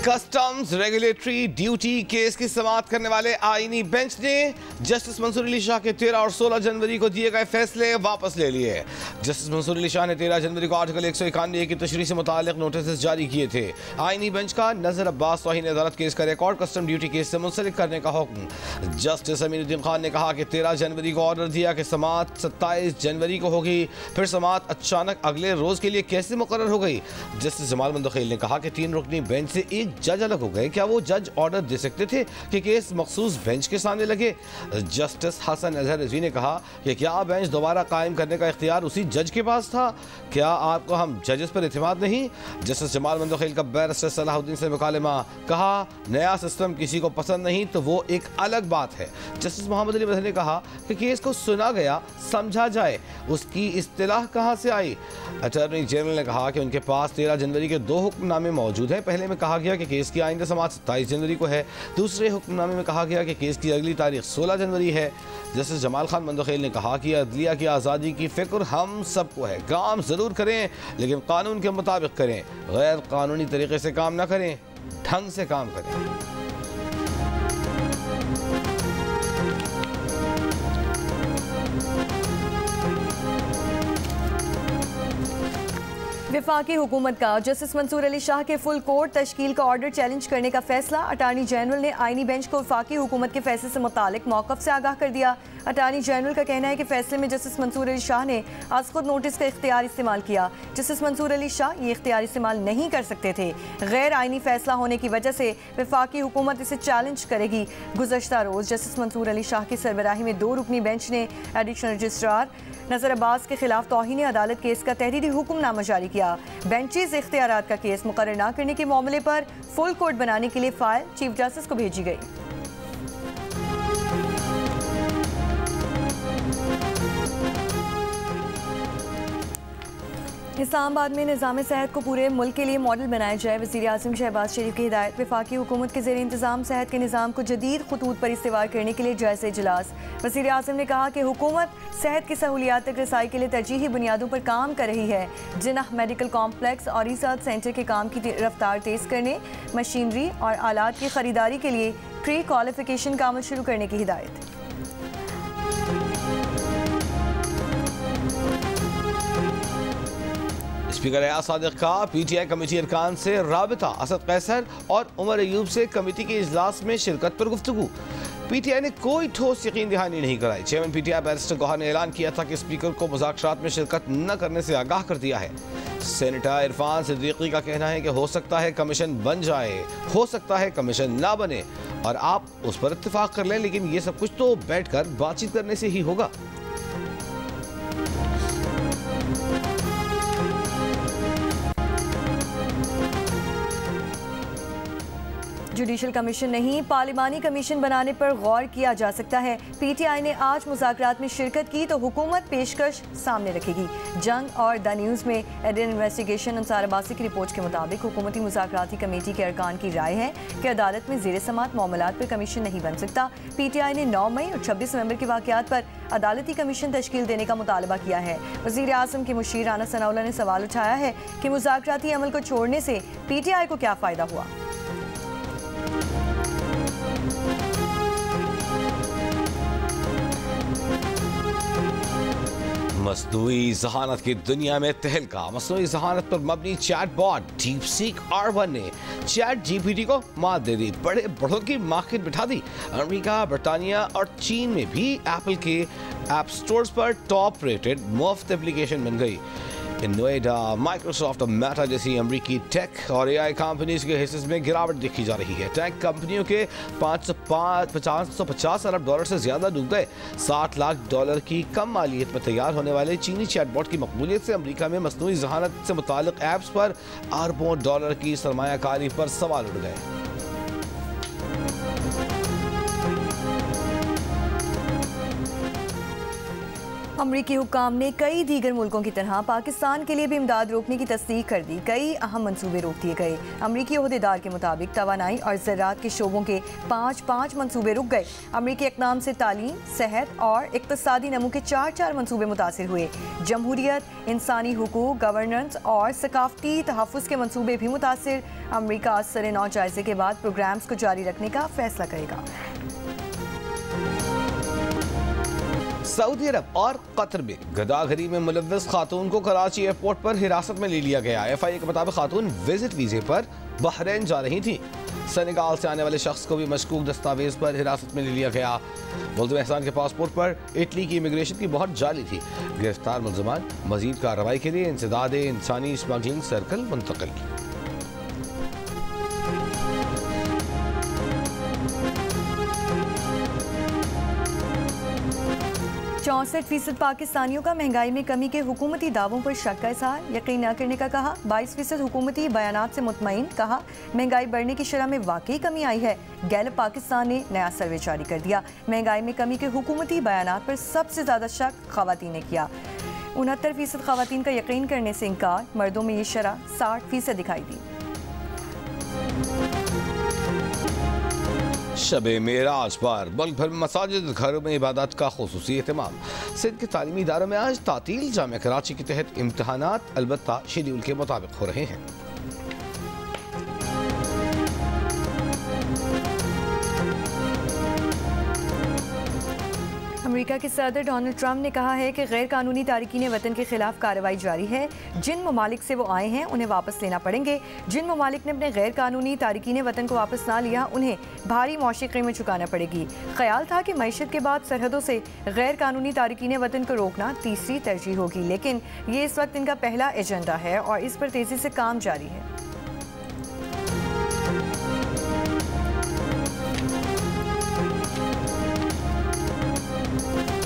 Customs regulatory duty case की समाअत करने वाले आईनी बेंच ने जस्टिस मंसूर अली शाह के 13 और 16 जनवरी को दिए गए फैसले वापस ले लिए। जस्टिस मंसूर अली शाह ने 13 जनवरी को आर्टिकल 191 की तशरीह से मुतालिक नोटिस जारी किए थे। आईनी बेंच का नजर अब्बास तौहीन अदालत केस का रिकॉर्ड कस्टम ड्यूटी केस से मुंसलिक करने का हुक्म। जस्टिस अमीनुद्दीन खान ने कहा कि 13 जनवरी को ऑर्डर दिया कि समाअत 27 जनवरी को होगी, फिर समाअत अचानक अगले रोज के लिए कैसे मुकर्रर हो गई। जस्टिस जमाल मंदखील ने कहा कि 3 रुकनी बेंच से एक जज अलग हो गए, क्या वो जज ऑर्डर दे सकते थे कि केस मखसूस बेंच के सामने लगे। जस्टिस हसन अजहर रिजवी ने कहा कि क्या बेंच दोबारा कायम करने का इख्तियार उसी जज के पास था, क्या आपको हम जजेस पर इत्मीनान नहीं। जस्टिस जमाल मंदखील का बैरिस्टर सलाहुद्दीन से मुकालमा, कहा नया सिस्टम किसी को पसंद नहीं तो वो एक अलग बात है। जस्टिस मोहम्मद अली मदनी ने कहा कि केस को सुना गया, समझा जाए, उसकी इस्तिलाह कहाँ से आई। अटॉर्नी जनरल ने कहा कि उनके पास 13 जनवरी के 2 हुक्मनामे मौजूद हैं। पहले में कहा गया कि केस की आइंदा समाअत 27 जनवरी को है, दूसरे हुक्मनामे में कहा गया कि केस की अगली तारीख 16 जनवरी है। जस्टिस जमाल खान मंदखील ने कहा कि अदलिया की आज़ादी की फ़िक्र हम सबको है, काम ज़रूर करें लेकिन कानून के मुताबिक करें, गैर कानूनी तरीके से काम ना करें, ढंग से काम करें। वफाकी हुकूमत का जस्टिस मंसूर अली शाह के फुल कोर्ट तश्कील का ऑर्डर चैलेंज करने का फैसला। अटार्नी जनरल ने आईनी बेंच को वफाकी हुकूमत के फैसले से मुतालिक मौक़िफ़ से आगाह कर दिया। अटार्नी जनरल का कहना है कि फैसले में जस्टिस मंसूर अली शाह ने आज खुद नोटिस का इख्तियार इस्तेमाल किया। जस्टिस मंसूर अली शाह ये इख्तियार इस्तेमाल नहीं कर सकते थे। गैर आईनी फैसला होने की वजह से वफाकी हुकूमत इसे चैलेंज करेगी। गुज़श्ता रोज़ जस्टिस मंसूर अली शाह की सरबराही में 2 रुकनी बेंच ने एडिशनल रजिस्ट्रार नज़र अब्बास के खिलाफ तौहीन अदालत केस का तहरीरी हुक्मनामा जारी किया। बेंचेस इख्तियारात का केस मुकर्रर न करने के मामले पर फुल कोर्ट बनाने के लिए फाइल चीफ जस्टिस को भेजी गई। इस्लामाबाद में निज़ाम सेहत को पूरे मुल्क के लिए मॉडल बनाया जाए। वज़ीर आज़म शहबाज शरीफ की हिदायत। वफाकी हुकूमत के ज़ेर इंतज़ाम सेहत के निज़ाम को जदीद खतूत पर इस्तेमाल करने के लिए जायज़ा इजलास। वज़ीर आज़म ने कहा कि हुकूमत सेहत की सहूलियात तक रसाई के लिए तरजीही बुनियादों पर काम कर रही है। जिन्ना मेडिकल कॉम्प्लेक्स और रिसर्च सेंटर के काम की रफ्तार तेज़ करने, मशीनरी और आलात की खरीदारी के लिए प्री क्वालिफिकेशन का अमल शुरू करने की हिदायत। स्पीकर एयाज सादिक का पीटीआई कमेटी अरकान से राबिता। असद कैसर और उमर अयूब से कमेटी के इजलास में शिरकत पर गुफ्तगू। पीटीआई ने कोई ठोस यकीन दहानी नहीं कराई। चेयरमैन पीटीआई बैरिस्टर गौहर ने ऐलान किया था कि स्पीकर को मुज़ाकरात में शिरकत न करने से आगाह कर दिया है। सेनेटर इरफान सिद्दीकी का कहना है कि हो सकता है कमीशन बन जाए, हो सकता है कमीशन ना बने और आप उस पर इत्तेफाक कर लें, लेकिन ये सब कुछ तो बैठकर बातचीत करने से ही होगा। जुडिशल कमीशन नहीं, पार्लिमानी कमीशन बनाने पर गौर किया जा सकता है। पीटीआई ने आज मुज़ाकरात में शिरकत की तो हुकूमत पेशकश सामने रखेगी। जंग और द न्यूज़ में एडिन इन्वेस्टिगेशन अंसार अब्बासी की रिपोर्ट के मुताबिक हुकूमती मुज़ाकराती कमेटी के अरकान की राय है कि अदालत में ज़ेर समात मामलात पर कमीशन नहीं बन सकता। पीटीआई ने 9 मई और 26 नवंबर के वाक़यात पर अदालती कमीशन तश्कील देने का मुतालबा किया है। वज़ीर आज़म के मुशीर राना सनाउल्लाह ने सवाल उठाया है कि मुज़ाकराती अमल को छोड़ने से पीटीआई को क्या फ़ायदा हुआ। मसनूई ज़हानत की दुनिया में तहलका। मसनूई ज़हानत पर मबनी चैटबॉट डीपसीक R1 ने चैट जीपीटी को मात दे दी, बड़े बड़ों की मार्केट बिठा दी। अमेरिका, बरतानिया और चीन में भी एप्पल के ऐप स्टोर्स पर टॉप रेटेड मुफ्त एप्लीकेशन बन गई। नोएडा, माइक्रोसॉफ्ट और मेटा जैसी अमेरिकी टेक और एआई कंपनीज के हिस्से में गिरावट देखी जा रही है। टेक कंपनियों के 550 अरब डॉलर से ज्यादा डूब गए। $60 लाख की कम मालियत में तैयार होने वाले चीनी चैटबॉट की मकबूलियत से अमेरिका में मसनूई ज़हानत से मुताल्लिक ऐप्स पर अरबों डॉलर की सरमायाकारी पर सवाल उठ गए। अमरीकी हुक्काम ने कई दीगर मुल्कों की तरह पाकिस्तान के लिए भी इमदाद रोकने की तस्दीक कर दी। कई अहम मंसूबे रोक दिए गए। अमरीकी ओहदेदार के मुताबिक तवानाई और ज़राअत के शोबों के 5 मंसूबे रुक गए। अमरीकी इक़दाम से तालीम, सेहत और इक़्तिसादी नमू के 4 मंसूबे मुतासिर हुए। जमहूरियत, इंसानी हुकूक, गवर्नेंस और सकाफती तहफ़्फ़ुज़ के मंसूबे भी मुतासिर। अमरीका सरे नौ जायजे के बाद प्रोग्राम्स को जारी रखने का फैसला करेगा। सऊदी अरब और कतर में गदागरी में मुलव्वस खातून को कराची एयरपोर्ट पर हिरासत में ले लिया गया। FIA के मुताबिक खातून विजिट वीजे पर बहरीन जा रही थी। सेनेगाल से आने वाले शख्स को भी मशकूक दस्तावेज पर हिरासत में ले लिया गया। मुल्ज़िम एहसान के पासपोर्ट पर इटली की इमिग्रेशन की बहुत जाली थी। गिरफ्तार मुल्ज़िमान मजीद कार्रवाई के लिए इंसदाद इंसानी स्मगलिंग सर्कल मुंतकिल। 64% पाकिस्तानियों का महंगाई में कमी के हुकूमती दावों पर शक का इज़हार, यकीन न करने का कहा। 22% हुकूमती बयानात से मुतमईन, कहा महंगाई बढ़ने की शरह में वाकई कमी आई है। गैलप पाकिस्तान ने नया सर्वे जारी कर दिया। महंगाई में कमी के हुकूमती बयानात पर सबसे ज़्यादा शक ख़वातीन ने किया। 69% ख़वातीन का यकीन करने से इनकार। मर्दों में ये शरह 60% दिखाई दी। शबे मेराज पर मुल्क भर में मसाजिद, घरों में इबादत का खुसूसी एहतमाम। सिंध के तालीमी इदारों में आज तातील। जामिया कराची के तहत इम्तहानात अलबत्ता शेड्यूल के मुताबिक हो रहे हैं। अमेरिका के सदर डोनाल्ड ट्रंप ने कहा है कि गैर कानूनी तारिकीन वतन के खिलाफ कार्रवाई जारी है। जिन ममालिक से वो आए हैं उन्हें वापस लेना पड़ेंगे। जिन ममालिक ने अपने गैर कानूनी तारिकीन वतन को वापस ना लिया उन्हें भारी मौशी कीमत चुकाना पड़ेगी। ख्याल था कि मईशत के बाद सरहदों से गैर कानूनी तारिकीन वतन को रोकना तीसरी तरजीह होगी, लेकिन ये इस वक्त इनका पहला एजेंडा है और इस पर तेजी से काम जारी है।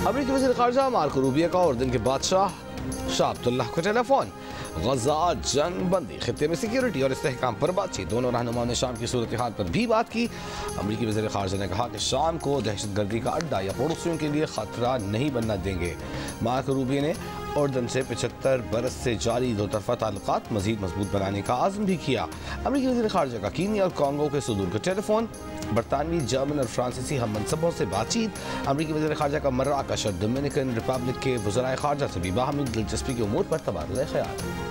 अमरीकी वज़ीर ख़ारजा मार्को रूबियो का उर्दन के बादशाह शाह अब्दुल्लाह को टेलीफोन। गजा जंग बंदी, खित्ते में सिक्योरिटी और इस्तेहकाम पर बातचीत। दोनों रहनुमाओं ने शाम की सूरत हाल पर भी बात की। अमरीकी वज़ीर ख़ारजा ने कहा कि शाम को दहशतगर्दी का अड्डा या पड़ोसियों के लिए खतरा नहीं बनना देंगे। मार्को रूबियो ने उर्दन से 75 बरस से जारी दो तरफा ताल्लुकात मजीद मजबूत बनाने का आज़म भी किया। अमरीकी वज़ीर ख़ारजा का कीनिया और कांगो के सदूर को टेलीफोन। बरतानवी, जर्मन और फ्रांसीसी हम मनसबों से बातचीत। अमरीकी वज़ीर ख़ारजा का मर्राकश और डोमिनिकन रिपब्लिक के वज़राए ख़ारजा से भी बाहमी दिलचस्पी के उमूर पर तबादला ख्याल।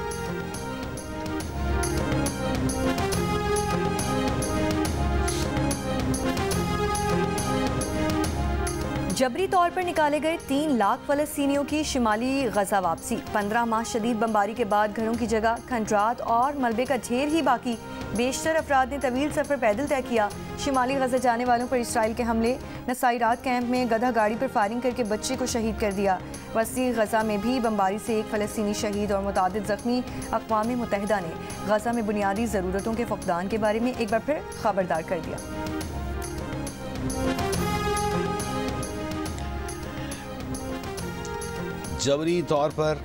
जबरी तौर पर निकाले गए 3 लाख फ़लस्तीनियों की शिमाली गजा वापसी। 15 माह शदीद बमबारी के बाद घरों की जगह खंडरात और मलबे का ढेर ही बाकी। बेशतर अफराद ने तवील सफ़र पैदल तय किया। शिमाली गजा जाने वालों पर इसराइल के हमले। नसाइरात कैंप में गधा गाड़ी पर फायरिंग करके बच्चे को शहीद कर दिया। वसी गजा में भी बमबारी से 1 फ़लस्तीनी शहीद और मुतादिद ज़ख्मी। अक़वाम मुत्तहिदा ने गजा में बुनियादी ज़रूरतों के फक़दान के बारे में एक बार फिर खबरदार कर दिया। जबरी तौर पर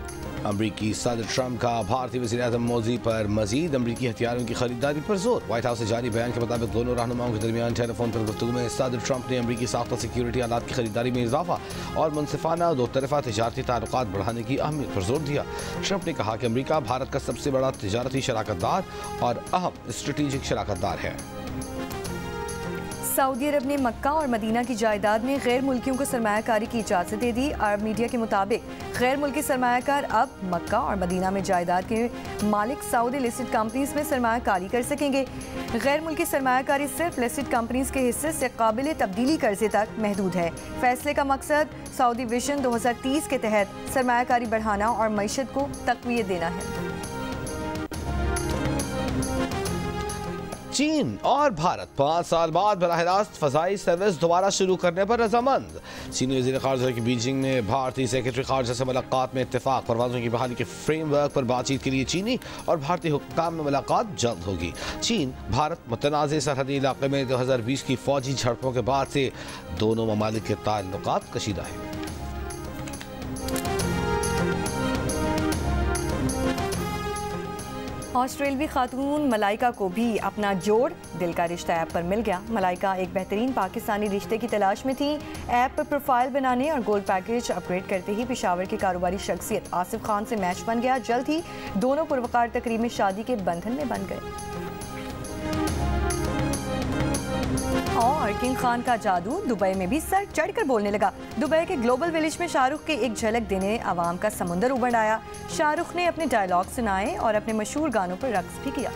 अमरीकी सदर ट्रंप का भारतीय वज़ीर-ए-आज़म मोदी पर मजीद अमरीकी हथियारों की खरीदारी पर जोर। व्हाइट हाउस से जारी बयान के मुताबिक दोनों रहनुमाओं के दरमियान टेलीफोन पर गुफ्तगू में सदर ट्रंप ने अमरीकी साख्ता सिक्योरिटी आलात की खरीदारी में इजाफा और मुनसिफाना दो तरफा तजारती ताल्लुकात बढ़ाने की अहमियत पर जोर दिया। ट्रंप ने कहा कि अमरीका भारत का सबसे बड़ा तजारती शराकतदार और अहम स्ट्रेटेजिक शराकतदार है। सऊदी अरब ने मक्का और मदीना की जायदाद में गैर मुल्कियों को सरमायाकारी की इजाज़त दे दी। अरब मीडिया के मुताबिक गैर मुल्की सरमायाकार अब मक्का और मदीना में जायदाद के मालिक सऊदी लिस्टेड कंपनीज में सरमायाकारी कर सकेंगे। गैर मुल्की सरमायाकारी सिर्फ लिस्टेड कंपनीज के हिस्से से काबिल तब्दीली कर्जे तक महदूद है। फैसले का मकसद सऊदी विजन 2030 के तहत सरमायाकारी बढ़ाना और मईशत को तक़वियत देना है। चीन और भारत 5 साल बाद बराह रास्त फ़ज़ाई सर्विस दोबारा शुरू करने पर रजामंद। चीनी वज़ीर ख़ारजा की बीजिंग ने भारतीय सेक्रेटरी ख़ारजा से मुलाकात में इत्तेफाक। परवाज़ों की बहाली के फ्रेमवर्क पर बातचीत के लिए चीनी और भारतीय हुक्काम में मुलाकात जल्द होगी। चीन भारत मुतनाज़ सरहदी इलाके में 2020 की फ़ौजी झड़पों के बाद से दोनों ममालिक के ताल्लुकात कशीदा है। ऑस्ट्रेलवी खातून मलाइका को भी अपना जोड़ दिल का रिश्ता ऐप पर मिल गया। मलाइका एक बेहतरीन पाकिस्तानी रिश्ते की तलाश में थी। ऐप पर प्रोफाइल बनाने और गोल्ड पैकेज अपग्रेड करते ही पेशावर की कारोबारी शख्सियत आसिफ खान से मैच बन गया। जल्द ही दोनों पुरवकार तकरीब में शादी के बंधन में बन गए। और किंग खान का जादू दुबई में भी सर चढ़कर बोलने लगा। दुबई के ग्लोबल विलेज में शाहरुख के एक झलक देने आवाम का समुंदर उमड़ आया। शाहरुख ने अपने डायलॉग सुनाए और अपने मशहूर गानों पर रक्स भी किया।